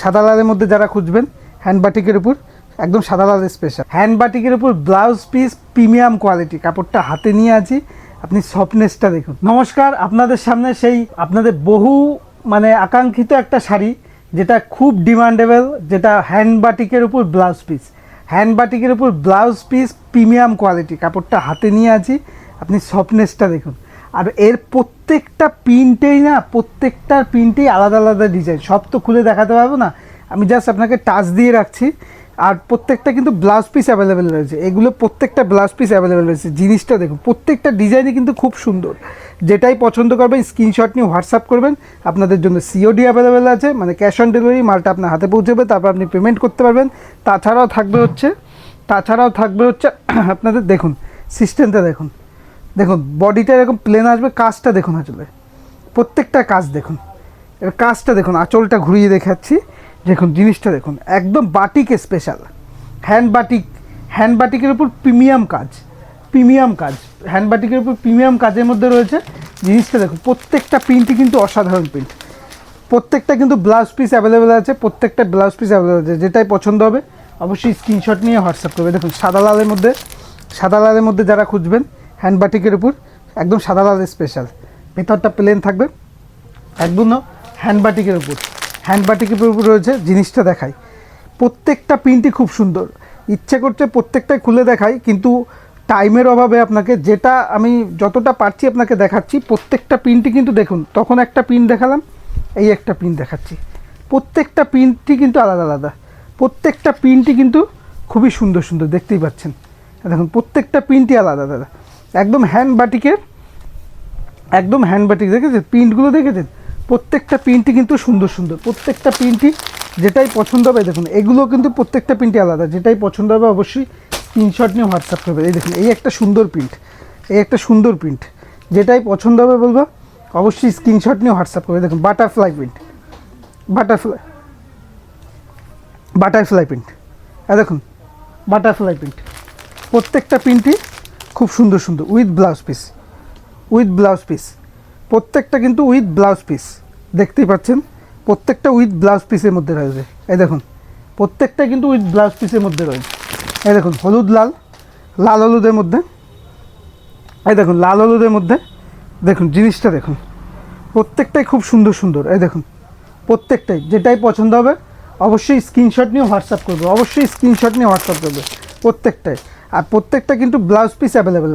সাদা লালের মধ্যে যারা খুঁজবেন হ্যান্ড বাটিকের উপর একদম সাদা লাল স্পেশাল হ্যান্ড বাটিকের উপর ব্লাউজ পিস প্রিমিয়াম কোয়ালিটি, কাপড়টা হাতে নিয়ে আছি, আপনি সফটনেসটা দেখুন। নমস্কার, আপনাদের সামনে সেই আপনাদের বহু আকাঙ্ক্ষিত একটা শাড়ি, যেটা খুব ডিমান্ডেবল, যেটা হ্যান্ড বাটিকের উপর ব্লাউজ পিস, হ্যান্ড বাটিকের উপর ব্লাউজ পিস প্রিমিয়াম কোয়ালিটি, কাপড়টা হাতে নিয়ে আছি, আপনি সফটনেসটা দেখুন। আর এর প্রত্যেকটা প্রিন্টেই প্রত্যেকটার প্রিন্টেই আলাদা আলাদা ডিজাইন, সব তো খুলে দেখাতে পারবো না, আমি জাস্ট আপনাকে টাচ দিয়ে রাখছি। আর প্রত্যেকটা কিন্তু ব্লাউজ পিস অ্যাভেলেবেল রয়েছে, এগুলো প্রত্যেকটা ব্লাউজ পিস অ্যাভেলেবেল রয়েছে। জিনিসটা দেখুন, প্রত্যেকটা ডিজাইনই কিন্তু খুব সুন্দর। যেটাই পছন্দ করবেন স্ক্রিনশট নিয়ে হোয়াটসঅ্যাপ করবেন, আপনাদের জন্য সিওডি অ্যাভেলেবেল আছে, ক্যাশ অন ডেলিভারি, মালটা আপনার হাতে পৌঁছবে, তারপর আপনি পেমেন্ট করতে পারবেন। তাছাড়াও থাকবে হচ্ছে আপনাদের দেখুন সিস্টেমটা দেখুন, বডিটা এরকম প্লেন আসবে, কাজটা দেখুন, আসলে প্রত্যেকটা কাজ দেখুন, এর কাজটা দেখুন, আঁচলটা ঘুরিয়ে দেখাচ্ছি, দেখুন জিনিসটা দেখুন, একদম বাটিক স্পেশাল হ্যান্ড বাটিকের উপর প্রিমিয়াম কাজ, হ্যান্ড বাটিকের উপর প্রিমিয়াম কাজের মধ্যে রয়েছে। জিনিসটা দেখুন, প্রত্যেকটা প্রিন্টই কিন্তু অসাধারণ প্রিন্ট, প্রত্যেকটা কিন্তু ব্লাউজ পিস অ্যাভেলেবেল আছে, প্রত্যেকটা ব্লাউজ পিস অ্যাভেলেবেল আছে। যেটাই পছন্দ হবে অবশ্যই স্ক্রিনশট নিয়ে হোয়াটসঅ্যাপ করবে। দেখুন সাদা লালের মধ্যে যারা খুঁজবেন হ্যান্ড বাটিকের উপর একদম সাদা লাল স্পেশাল, ভেতরটা প্লেন থাকবে, একদম হ্যান্ড বাটিকের উপর রয়েছে। জিনিসটা দেখাই, প্রত্যেকটা প্রিন্টই খুব সুন্দর, ইচ্ছে করছে প্রত্যেকটাই খুলে দেখাই, কিন্তু টাইমের অভাবে আপনাকে যেটা আমি যতটা পারছি আপনাকে দেখাচ্ছি। প্রত্যেকটা প্রিন্টই কিন্তু দেখুন, তখন একটা প্রিন্ট দেখালাম, এই একটা প্রিন্ট দেখাচ্ছি, প্রত্যেকটা প্রিন্টই কিন্তু আলাদা আলাদা, প্রত্যেকটা প্রিন্টই কিন্তু খুবই সুন্দর সুন্দর, দেখতেই পাচ্ছেন। দেখুন প্রত্যেকটা প্রিন্টই আলাদা আলাদা, একদম হ্যান্ড বাটিক দেখেছেন, প্রিন্টগুলো দেখেছেন, প্রত্যেকটা প্রিন্টই কিন্তু সুন্দর সুন্দর, প্রত্যেকটা প্রিন্টই যেটাই পছন্দ হবে। দেখুন এগুলো কিন্তু প্রত্যেকটা প্রিন্টই আলাদা, যেটাই পছন্দ হবে অবশ্যই স্ক্রিনশট নিয়ে হোয়াটসঅ্যাপ করবে। এই দেখুন এই একটা সুন্দর প্রিন্ট, যেটাই পছন্দ হবে বলবো অবশ্যই স্ক্রিনশট নিয়ে হোয়াটসঅ্যাপ করবে। দেখুন বাটারফ্লাই প্রিন্ট, দেখুন বাটারফ্লাই প্রিন্ট, প্রত্যেকটা প্রিন্টই খুব সুন্দর সুন্দর, উইথ ব্লাউজ পিস, প্রত্যেকটা কিন্তু উইথ ব্লাউজ পিস, দেখতেই পাচ্ছেন, প্রত্যেকটা উইথ ব্লাউজ পিসের মধ্যে রয়েছে। এই দেখুন প্রত্যেকটা কিন্তু উইথ ব্লাউজ পিসের মধ্যে রয়েছে। এই দেখুন লাল হলুদের মধ্যে, দেখুন জিনিসটা দেখুন, প্রত্যেকটাই খুব সুন্দর সুন্দর। এই দেখুন প্রত্যেকটাই, যেটাই পছন্দ হবে অবশ্যই স্ক্রিনশট নিয়ে হোয়াটসঅ্যাপ করবে, প্রত্যেকটাই। আর প্রত্যেকটা কিন্তু ব্লাউজ পিস অ্যাভেলেবেল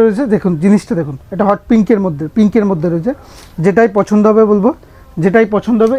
রয়েছে, দেখুন জিনিসটা দেখুন, এটা হট পিঙ্কের মধ্যে রয়েছে। যেটাই পছন্দ হবে